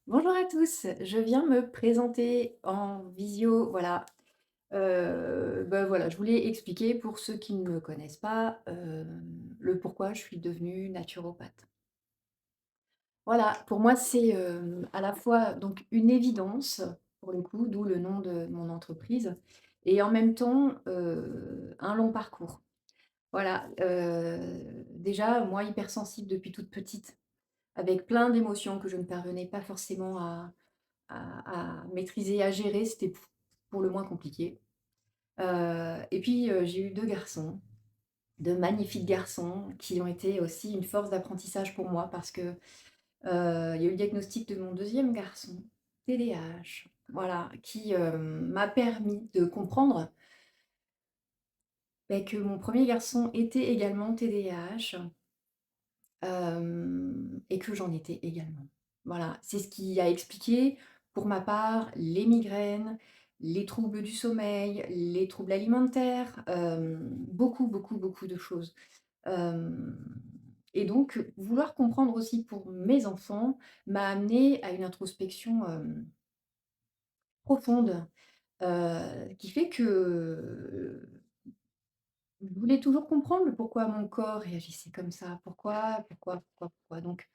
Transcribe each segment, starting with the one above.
Bonjour à tous, je viens me présenter en visio, voilà. Voilà, je voulais expliquer pour ceux qui ne me connaissent pas, le pourquoi je suis devenue naturopathe. Voilà, pour moi, c'est, à la fois donc une évidence, pour le coup, d'où le nom de mon entreprise et en même temps, un long parcours. Voilà, déjà, moi hypersensible depuis toute petite, avec plein d'émotions que je ne parvenais pas forcément à maîtriser, à gérer, c'était pour le moins compliqué. Et puis, j'ai eu 2 garçons, de magnifiques garçons qui ont été aussi une force d'apprentissage pour moi parce que, il y a eu le diagnostic de mon deuxième garçon, TDAH, voilà, qui, m'a permis de comprendre, que mon premier garçon était également TDAH, et que j'en étais également. Voilà, c'est ce qui a expliqué, pour ma part, les migraines, les troubles du sommeil, les troubles alimentaires, beaucoup, beaucoup, beaucoup de choses. Hem et donc vouloir comprendre aussi pour mes enfants m'a amenée à une introspection, profonde, qui fait que je voulais toujours comprendre le pourquoi mon corps réagissait comme ça. Pourquoi? Donc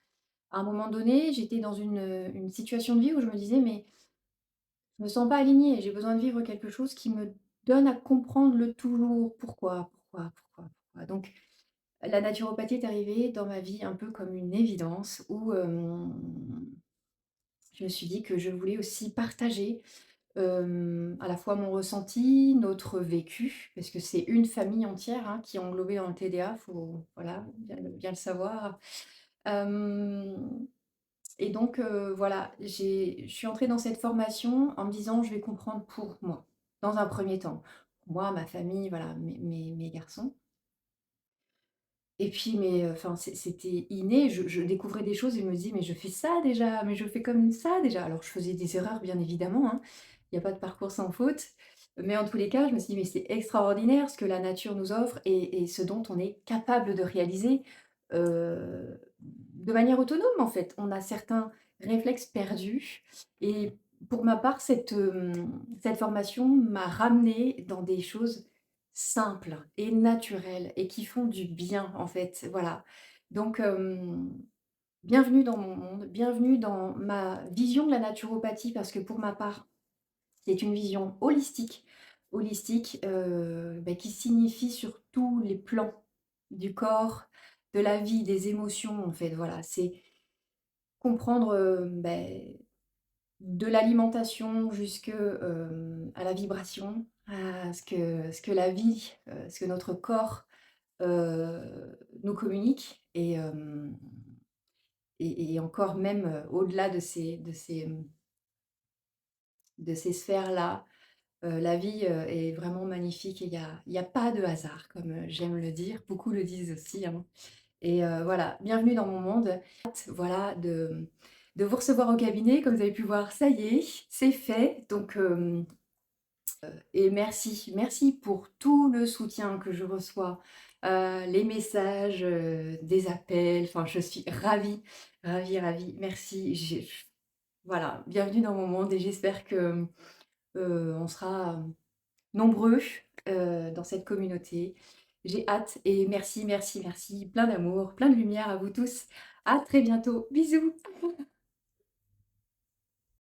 à un moment donné, j'étais dans une situation de vie où je me disais: «Mais je me sens pas alignée, j'ai besoin de vivre quelque chose qui me donne à comprendre le toujours. Pourquoi?» Donc la naturopathie est arrivée dans ma vie un peu comme une évidence où, je me suis dit que je voulais aussi partager, à la fois mon ressenti, notre vécu, parce que c'est une famille entière, hein, qui est englobée dans le TDA, faut voilà, bien le savoir. Hem Et donc, voilà, je suis entrée dans cette formation en me disant: «Je vais comprendre pour moi», dans un premier temps. Moi, ma famille, voilà, mes garçons et puis enfin, c'était inné, je découvrais des choses et je me disais: «Mais je fais ça déjà, mais je fais comme ça déjà». Alors je faisais des erreurs bien évidemment, hein, il y a pas de parcours sans faute, mais en tous les cas, je me suis dit: «Mais c'est extraordinaire ce que la nature nous offre et ce dont on est capable de réaliser, de manière autonome, en fait». On a certains réflexes perdus et pour ma part, cette formation m'a ramenée dans des choses simples et naturelles et qui font du bien, en fait, voilà. Donc, bienvenue dans mon monde, bienvenue dans ma vision de la naturopathie parce que pour ma part, c'est une vision holistique. Holistique, qui signifie sur tous les plans du corps, de la vie, des émotions, en fait, voilà. C'est comprendre, de l'alimentation jusque, à la vibration, à ce que la vie, ce que notre corps, nous communique et encore même, au-delà de ces sphères-là. La vie, est vraiment magnifique et il y a pas de hasard comme, j'aime le dire. Beaucoup le disent aussi, hein et voilà, bienvenue dans mon monde. Hâte, voilà, de vous recevoir au cabinet. Comme vous avez pu voir, ça y est, c'est fait. Donc et merci, merci pour tout le soutien que je reçois, les messages, des appels. Enfin, je suis ravie, ravie, ravie. Merci. Voilà, bienvenue dans mon monde et j'espère que, on sera nombreux, dans cette communauté. J'ai hâte et merci, merci, merci. Plein d'amour, plein de lumière à vous tous. À très bientôt. Bisous.